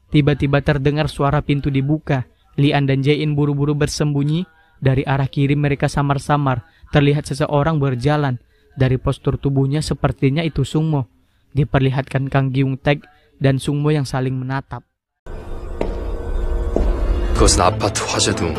Tiba-tiba terdengar suara pintu dibuka. Lian dan Jae-in buru-buru bersembunyi. Dari arah kiri mereka samar-samar. Terlihat seseorang berjalan. Dari postur tubuhnya sepertinya itu Sungmo. Diperlihatkan Kang Gyung-taek dan Sungmo yang saling menatap. 그것은 아파트 화재등.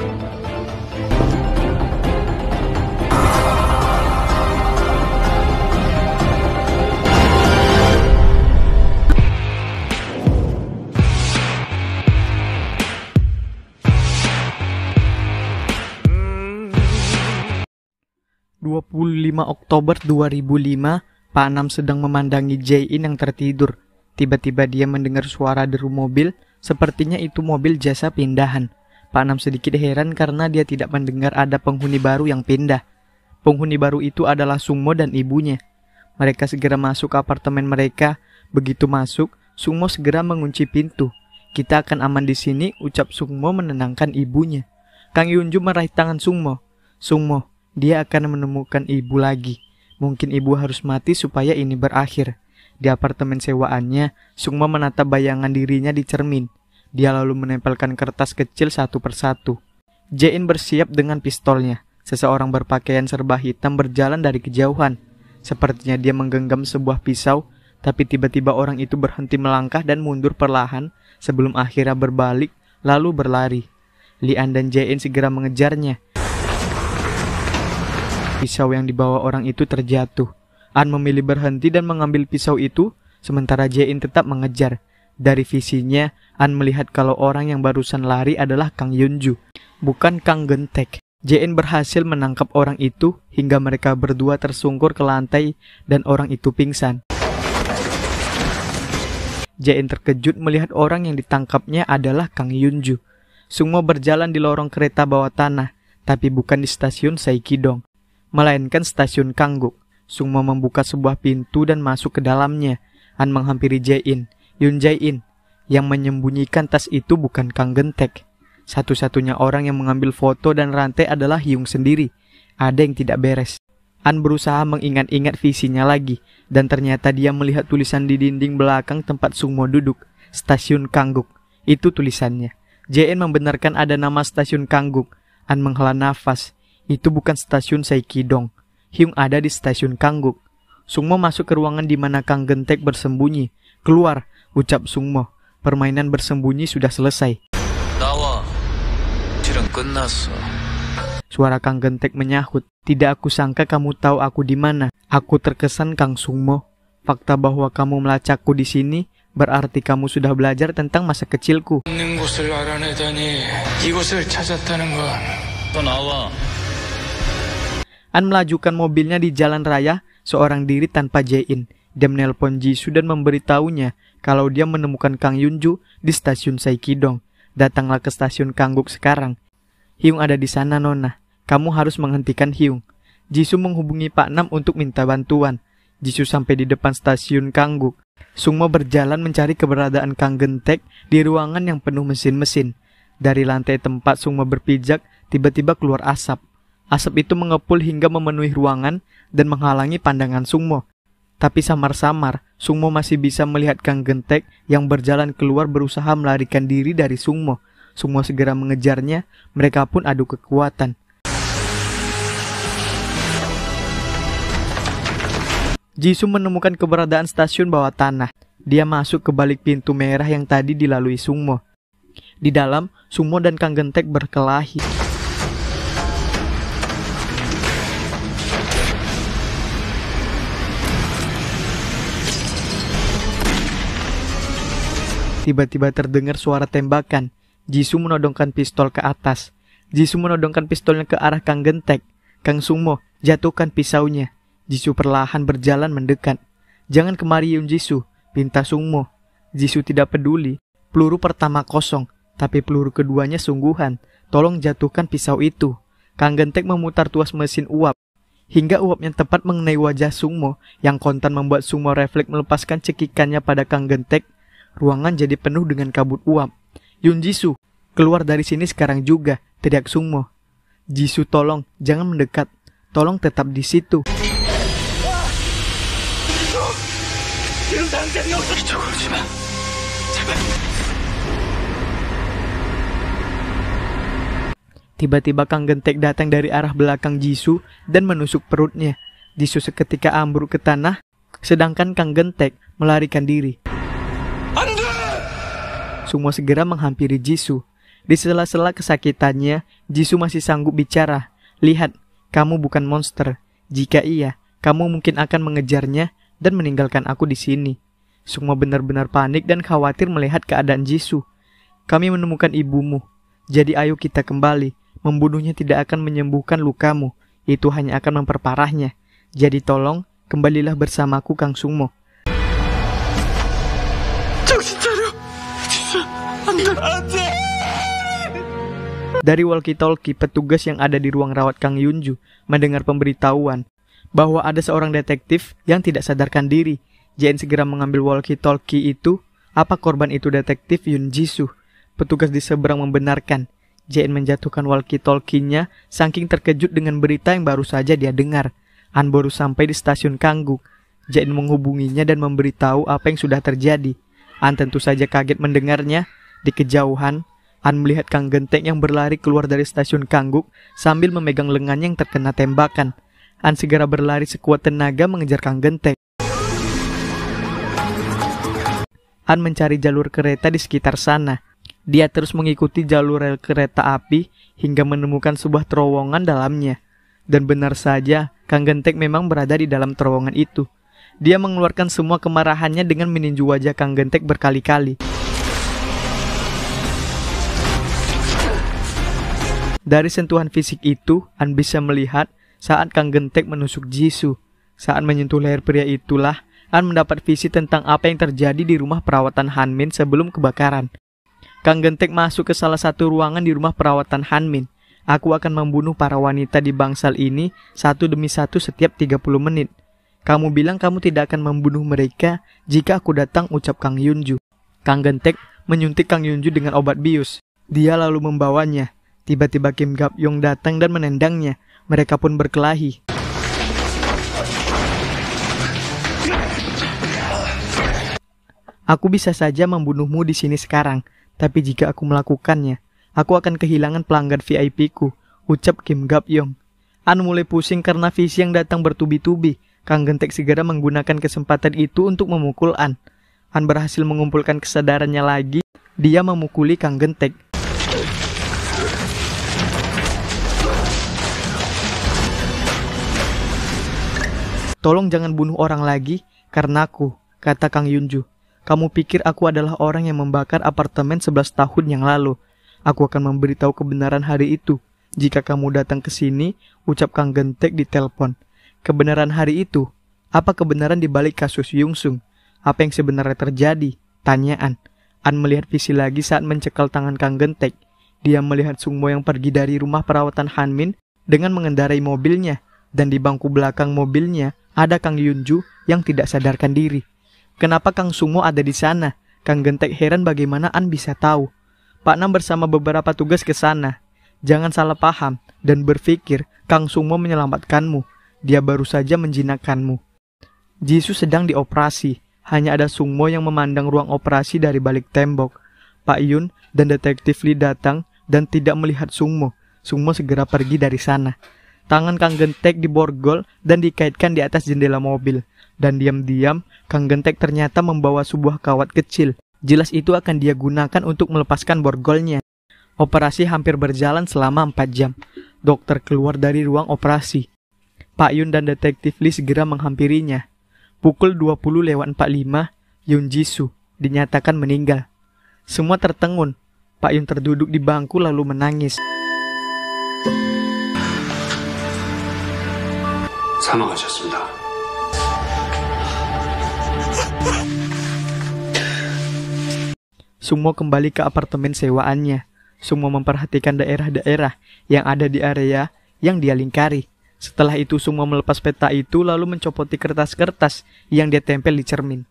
25 Oktober 2005, Pak Nam sedang memandangi Jae-in yang tertidur. Tiba-tiba dia mendengar suara deru mobil, sepertinya itu mobil jasa pindahan. Pak Nam sedikit heran karena dia tidak mendengar ada penghuni baru yang pindah. Penghuni baru itu adalah Sungmo dan ibunya. Mereka segera masuk ke apartemen mereka. Begitu masuk, Sungmo segera mengunci pintu. "Kita akan aman di sini," ucap Sungmo menenangkan ibunya. Kang Yunju meraih tangan Sungmo. "Sungmo, dia akan menemukan ibu lagi. Mungkin ibu harus mati supaya ini berakhir." Di apartemen sewaannya, Sungmo menatap bayangan dirinya di cermin. Dia lalu menempelkan kertas kecil satu persatu. Jae-in bersiap dengan pistolnya. Seseorang berpakaian serba hitam berjalan dari kejauhan. Sepertinya dia menggenggam sebuah pisau, tapi tiba-tiba orang itu berhenti melangkah dan mundur perlahan sebelum akhirnya berbalik lalu berlari. Lian dan Jae-in segera mengejarnya. Pisau yang dibawa orang itu terjatuh. An memilih berhenti dan mengambil pisau itu, sementara Jae-in tetap mengejar. Dari visinya, An melihat kalau orang yang barusan lari adalah Kang Yunju, bukan Kang Geun-taek. Jae-in berhasil menangkap orang itu hingga mereka berdua tersungkur ke lantai dan orang itu pingsan. Jae-in terkejut melihat orang yang ditangkapnya adalah Kang Yunju. Sungmo berjalan di lorong kereta bawah tanah, tapi bukan di stasiun Saikidong, melainkan stasiun Kangguk. Sungmo membuka sebuah pintu dan masuk ke dalamnya. An menghampiri Jae-in. Yun Jae-in, yang menyembunyikan tas itu bukan Kang Geun-taek. Satu-satunya orang yang mengambil foto dan rantai adalah Hyung sendiri. Ada yang tidak beres. An berusaha mengingat-ingat visinya lagi, dan ternyata dia melihat tulisan di dinding belakang tempat Sungmo duduk. Stasiun Kangguk. Itu tulisannya. Jae-in membenarkan ada nama stasiun Kangguk. An menghela nafas. Itu bukan stasiun Saikidong. Hyung ada di stasiun Kangguk. Sungmo masuk ke ruangan di mana Kang Geun-taek bersembunyi. "Keluar," ucap Sungmo. Permainan bersembunyi sudah selesai. 나와. 실은 끝났어. Suara Kang Geun-taek menyahut. "Tidak aku sangka kamu tahu aku di mana." "Aku terkesan, Kang Sungmo. Fakta bahwa kamu melacakku di sini berarti kamu sudah belajar tentang masa kecilku." 있는 곳을 알아내다니 이곳을 찾았다는 건. 또 나와. An melajukan mobilnya di jalan raya seorang diri tanpa Jae-in. Dia menelpon Jisoo dan memberitahunya kalau dia menemukan Kang Yunju di stasiun Saikidong. "Datanglah ke stasiun Kangguk sekarang. Hyung ada di sana, Nona. Kamu harus menghentikan Hyung." Jisoo menghubungi Pak Nam untuk minta bantuan. Jisoo sampai di depan stasiun Kangguk. Sungmo berjalan mencari keberadaan Kang Geun-taek di ruangan yang penuh mesin-mesin. Dari lantai tempat Sungmo berpijak, tiba-tiba keluar asap. Asap itu mengepul hingga memenuhi ruangan dan menghalangi pandangan Sungmo. Tapi samar-samar, Sungmo masih bisa melihat Kang Geun-taek yang berjalan keluar berusaha melarikan diri dari Sungmo. Sungmo segera mengejarnya, mereka pun adu kekuatan. Jisoo menemukan keberadaan stasiun bawah tanah. Dia masuk ke balik pintu merah yang tadi dilalui Sungmo. Di dalam, Sungmo dan Kang Geun-taek berkelahi. Tiba-tiba terdengar suara tembakan. Jisoo menodongkan pistol ke atas. Jisoo menodongkan pistolnya ke arah Kang Geun-taek. "Kang Sungmo, jatuhkan pisaunya." Jisoo perlahan berjalan mendekat. "Jangan kemari, Yun Jisoo," pinta Sungmo. Jisoo tidak peduli. Peluru pertama kosong, tapi peluru keduanya sungguhan. "Tolong jatuhkan pisau itu." Kang Geun-taek memutar tuas mesin uap, hingga uap yang tepat mengenai wajah Sungmo, yang kontan membuat Sungmo refleks melepaskan cekikannya pada Kang Geun-taek. Ruangan jadi penuh dengan kabut uap. "Yun Jisoo, keluar dari sini sekarang juga," teriak Sungmo. "Jisoo, tolong, jangan mendekat. Tolong tetap di situ." Tiba-tiba Kang Gentek datang dari arah belakang Jisoo dan menusuk perutnya. Jisoo seketika ambruk ke tanah, sedangkan Kang Gentek melarikan diri. Sumo segera menghampiri Jisoo. Di sela-sela kesakitannya, Jisoo masih sanggup bicara. Lihat, kamu bukan monster. Jika iya, kamu mungkin akan mengejarnya dan meninggalkan aku di sini. Sumo benar-benar panik dan khawatir melihat keadaan Jisoo. Kami menemukan ibumu. Jadi ayo kita kembali. Membunuhnya tidak akan menyembuhkan lukamu. Itu hanya akan memperparahnya. Jadi tolong, kembalilah bersamaku Kang Sumo. Dari walkie-talkie, petugas yang ada di ruang rawat Kang Yunju mendengar pemberitahuan bahwa ada seorang detektif yang tidak sadarkan diri. JN segera mengambil walkie-talkie itu. Apa korban itu detektif Yun Jisoo? Petugas di seberang membenarkan. JN menjatuhkan walkie-talkie-nya saking terkejut dengan berita yang baru saja dia dengar. An baru sampai di stasiun Kangguk. JN menghubunginya dan memberitahu apa yang sudah terjadi. An tentu saja kaget mendengarnya. Di kejauhan, An melihat Kang Gentek yang berlari keluar dari stasiun Kangguk sambil memegang lengannya yang terkena tembakan. An segera berlari sekuat tenaga mengejar Kang Gentek. An mencari jalur kereta di sekitar sana. Dia terus mengikuti jalur rel kereta api hingga menemukan sebuah terowongan dalamnya. Dan benar saja, Kang Gentek memang berada di dalam terowongan itu. Dia mengeluarkan semua kemarahannya dengan meninju wajah Kang Gentek berkali-kali. Dari sentuhan fisik itu, An bisa melihat saat Kang Gentek menusuk Jisoo. Saat menyentuh leher pria itulah, An mendapat visi tentang apa yang terjadi di rumah perawatan Hanmin sebelum kebakaran. Kang Gentek masuk ke salah satu ruangan di rumah perawatan Hanmin. Aku akan membunuh para wanita di bangsal ini satu demi satu setiap 30 menit. Kamu bilang kamu tidak akan membunuh mereka jika aku datang, ucap Kang Yunju. Kang Gentek menyuntik Kang Yunju dengan obat bius. Dia lalu membawanya. Tiba-tiba Kim Gap Yong datang dan menendangnya. Mereka pun berkelahi. Aku bisa saja membunuhmu di sini sekarang. Tapi jika aku melakukannya, aku akan kehilangan pelanggan VIP-ku, ucap Kim Gap Yong. An mulai pusing karena visi yang datang bertubi-tubi. Kang Gentek segera menggunakan kesempatan itu untuk memukul An. An berhasil mengumpulkan kesadarannya lagi. Dia memukuli Kang Gentek. Tolong jangan bunuh orang lagi, karena aku, kata Kang Yunju. Kamu pikir aku adalah orang yang membakar apartemen 11 tahun yang lalu. Aku akan memberitahu kebenaran hari itu. Jika kamu datang ke sini, ucap Kang Gentek di telepon. Kebenaran hari itu? Apa kebenaran di balik kasus Yungsung? Apa yang sebenarnya terjadi? Tanya An. An melihat visi lagi saat mencekal tangan Kang Gentek. Dia melihat Sungmo yang pergi dari rumah perawatan Hanmin dengan mengendarai mobilnya. Dan di bangku belakang mobilnya ada Kang Yunju yang tidak sadarkan diri. Kenapa Kang Sumo ada di sana? Kang Gentek heran bagaimana An bisa tahu. Pak Nam bersama beberapa tugas ke sana. Jangan salah paham dan berpikir Kang Sumo menyelamatkanmu. Dia baru saja menjinakkanmu. Jisoo sedang dioperasi. Hanya ada Sungmo yang memandang ruang operasi dari balik tembok. Pak Yun dan detektif Lee datang dan tidak melihat Sungmo. Sungmo segera pergi dari sana. Tangan Kang Gentek diborgol dan dikaitkan di atas jendela mobil. Dan diam-diam, Kang Gentek ternyata membawa sebuah kawat kecil. Jelas itu akan dia gunakan untuk melepaskan borgolnya. Operasi hampir berjalan selama 4 jam. Dokter keluar dari ruang operasi. Pak Yun dan detektif Lee segera menghampirinya. Pukul 20:45, Yun Jisoo dinyatakan meninggal. Semua tertengun. Pak Yun terduduk di bangku lalu menangis. 사망하셨습니다. Sungmo kembali ke apartemen sewaannya. Sungmo memperhatikan daerah-daerah yang ada di area yang dia lingkari. Setelah itu Sungmo melepas peta itu lalu mencopoti kertas-kertas yang dia tempel di cermin.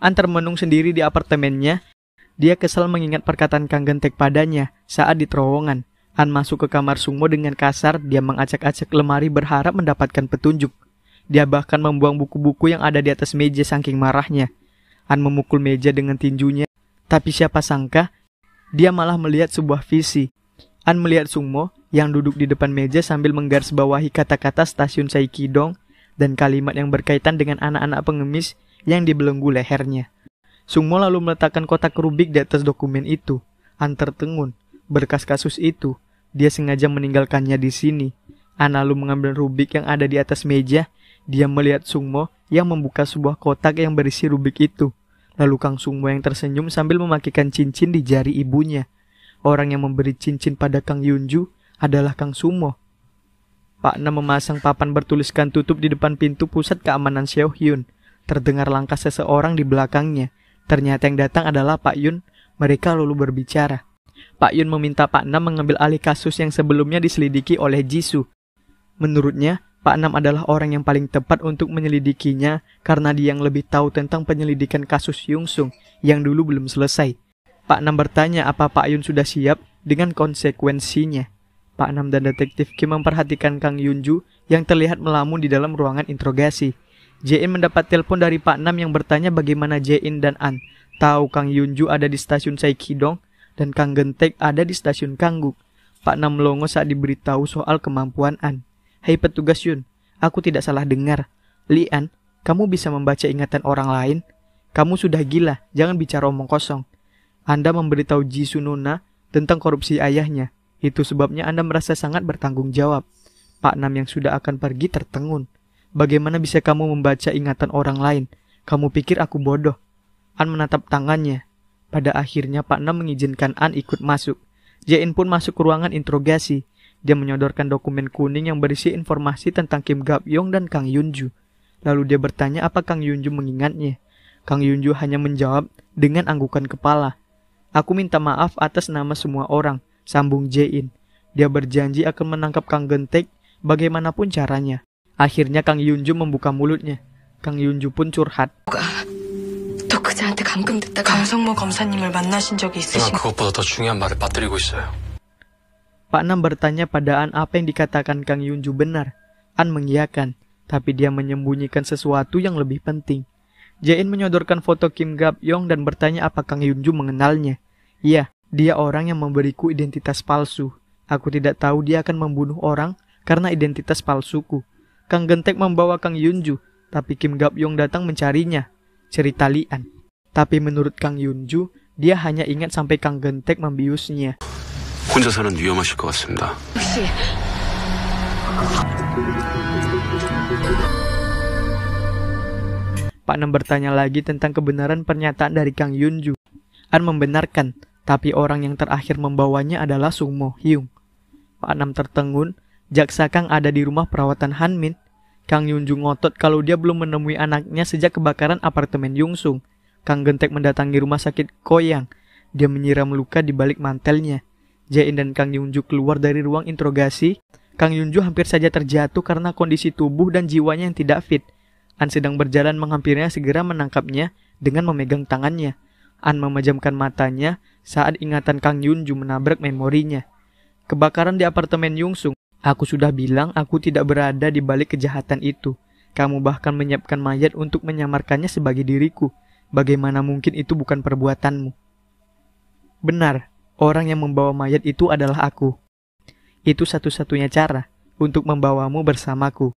An termenung sendiri di apartemennya. Dia kesal mengingat perkataan Kang Gentek padanya saat di terowongan. An masuk ke kamar Sungmo dengan kasar. Dia mengacak-acak lemari berharap mendapatkan petunjuk. Dia bahkan membuang buku-buku yang ada di atas meja saking marahnya. An memukul meja dengan tinjunya. Tapi siapa sangka, dia malah melihat sebuah visi. An melihat Sungmo yang duduk di depan meja sambil menggarisbawahi kata-kata stasiun Saikidong dan kalimat yang berkaitan dengan anak-anak pengemis yang dibelenggu lehernya. Sungmo lalu meletakkan kotak Rubik di atas dokumen itu. An tertengun. Berkas kasus itu, dia sengaja meninggalkannya di sini. An lalu mengambil Rubik yang ada di atas meja. Dia melihat Sungmo yang membuka sebuah kotak yang berisi Rubik itu. Lalu Kang Sungmo yang tersenyum sambil memakikan cincin di jari ibunya. Orang yang memberi cincin pada Kang Yunju adalah Kang Sungmo. Pak Nam memasang papan bertuliskan tutup di depan pintu pusat keamanan Seo Hyun. Terdengar langkah seseorang di belakangnya. Ternyata yang datang adalah Pak Yun. Mereka lalu berbicara. Pak Yun meminta Pak Nam mengambil alih kasus yang sebelumnya diselidiki oleh Jisoo. Menurutnya, Pak Nam adalah orang yang paling tepat untuk menyelidikinya karena dia yang lebih tahu tentang penyelidikan kasus Yungsung yang dulu belum selesai. Pak Nam bertanya apa Pak Yun sudah siap dengan konsekuensinya. Pak Nam dan Detektif Kim memperhatikan Kang Yunju yang terlihat melamun di dalam ruangan interogasi. Jae-in mendapat telepon dari Pak Nam yang bertanya bagaimana Jae-in dan An tahu Kang Yunju ada di stasiun Saikidong dan Kang Gentek ada di stasiun Kangguk. Pak Nam melongo saat diberitahu soal kemampuan An. Hei petugas Yun, aku tidak salah dengar. Li An, kamu bisa membaca ingatan orang lain? Kamu sudah gila, jangan bicara omong kosong. Anda memberitahu Jisoo Nona tentang korupsi ayahnya. Itu sebabnya Anda merasa sangat bertanggung jawab. Pak Nam yang sudah akan pergi tertengun. Bagaimana bisa kamu membaca ingatan orang lain? Kamu pikir aku bodoh? An menatap tangannya. Pada akhirnya Pak Nam mengizinkan An ikut masuk. Jae-in pun masuk ke ruangan interogasi. Dia menyodorkan dokumen kuning yang berisi informasi tentang Kim Gap-yong dan Kang Yunju. Lalu dia bertanya apa Kang Yunju mengingatnya. Kang Yunju hanya menjawab dengan anggukan kepala. Aku minta maaf atas nama semua orang, sambung Jae-in. Dia berjanji akan menangkap Kang Gentek bagaimanapun caranya. Akhirnya Kang Yunju membuka mulutnya. Kang Yunju pun curhat. 독자한테 감금됐다가 강성모 검사님을 만나신 적이 있으신가요? 그것보다 더 중요한 말을 빠뜨리고 있어요. Pak Nam bertanya pada An apa yang dikatakan Kang Yunju benar. An mengiyakan, tapi dia menyembunyikan sesuatu yang lebih penting. Jae-in menyodorkan foto Kim Gap-yong dan bertanya apa Kang Yunju mengenalnya. Iya, dia orang yang memberiku identitas palsu. Aku tidak tahu dia akan membunuh orang karena identitas palsuku. Kang Gentek membawa Kang Yunju, tapi Kim Gap-yong datang mencarinya. Cerita Lian. Tapi menurut Kang Yunju, dia hanya ingat sampai Kang Gentek membiusnya. 혼자서는 위험하실 것 같습니다. 혹시 Pak Nam bertanya lagi tentang kebenaran pernyataan dari Kang Yunju. An membenarkan, tapi orang yang terakhir membawanya adalah Sungmo Hyung. Pak Nam tertengun, jaksa Kang ada di rumah perawatan Hanmin. Kang Yunju ngotot kalau dia belum menemui anaknya sejak kebakaran apartemen Yungsung. Kang Gentek mendatangi rumah sakit Koyang. Dia menyiram luka di balik mantelnya. Jae-in dan Kang Yunju keluar dari ruang interogasi. Kang Yunju hampir saja terjatuh karena kondisi tubuh dan jiwanya yang tidak fit. An sedang berjalan menghampirinya segera menangkapnya dengan memegang tangannya. An memejamkan matanya saat ingatan Kang Yunju menabrak memorinya. Kebakaran di apartemen Yungsung. Aku sudah bilang aku tidak berada di balik kejahatan itu. Kamu bahkan menyiapkan mayat untuk menyamarkannya sebagai diriku. Bagaimana mungkin itu bukan perbuatanmu? Benar, orang yang membawa mayat itu adalah aku. Itu satu-satunya cara untuk membawamu bersamaku.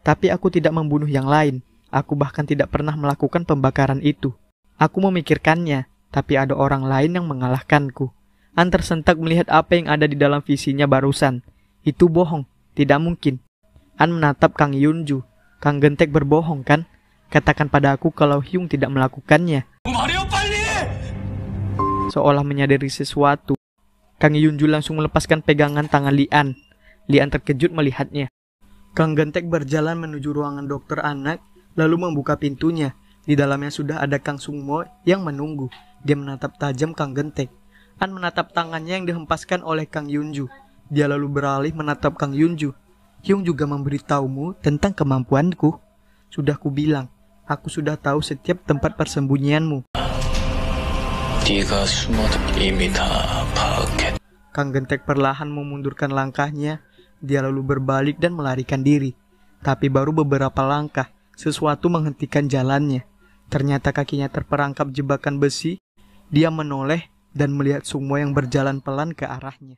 Tapi aku tidak membunuh yang lain. Aku bahkan tidak pernah melakukan pembakaran itu. Aku memikirkannya, tapi ada orang lain yang mengalahkanku. An tersentak melihat apa yang ada di dalam visinya barusan. Itu bohong, tidak mungkin. An menatap Kang Yunju. Kang Gentek berbohong kan? Katakan pada aku kalau Hyung tidak melakukannya. Seolah menyadari sesuatu, Kang Yunju langsung melepaskan pegangan tangan Lian. Lian terkejut melihatnya. Kang Gentek berjalan menuju ruangan dokter anak, lalu membuka pintunya. Di dalamnya sudah ada Kang Sungmo yang menunggu. Dia menatap tajam Kang Gentek. An menatap tangannya yang dihempaskan oleh Kang Yunju. Dia lalu beralih menatap Kang Yunju. Hyung juga memberitahumu tentang kemampuanku. Sudah kubilang, aku sudah tahu setiap tempat persembunyianmu. Kang Gentek perlahan memundurkan langkahnya. Dia lalu berbalik dan melarikan diri. Tapi baru beberapa langkah, sesuatu menghentikan jalannya. Ternyata kakinya terperangkap jebakan besi. Dia menoleh dan melihat Sungmo yang berjalan pelan ke arahnya.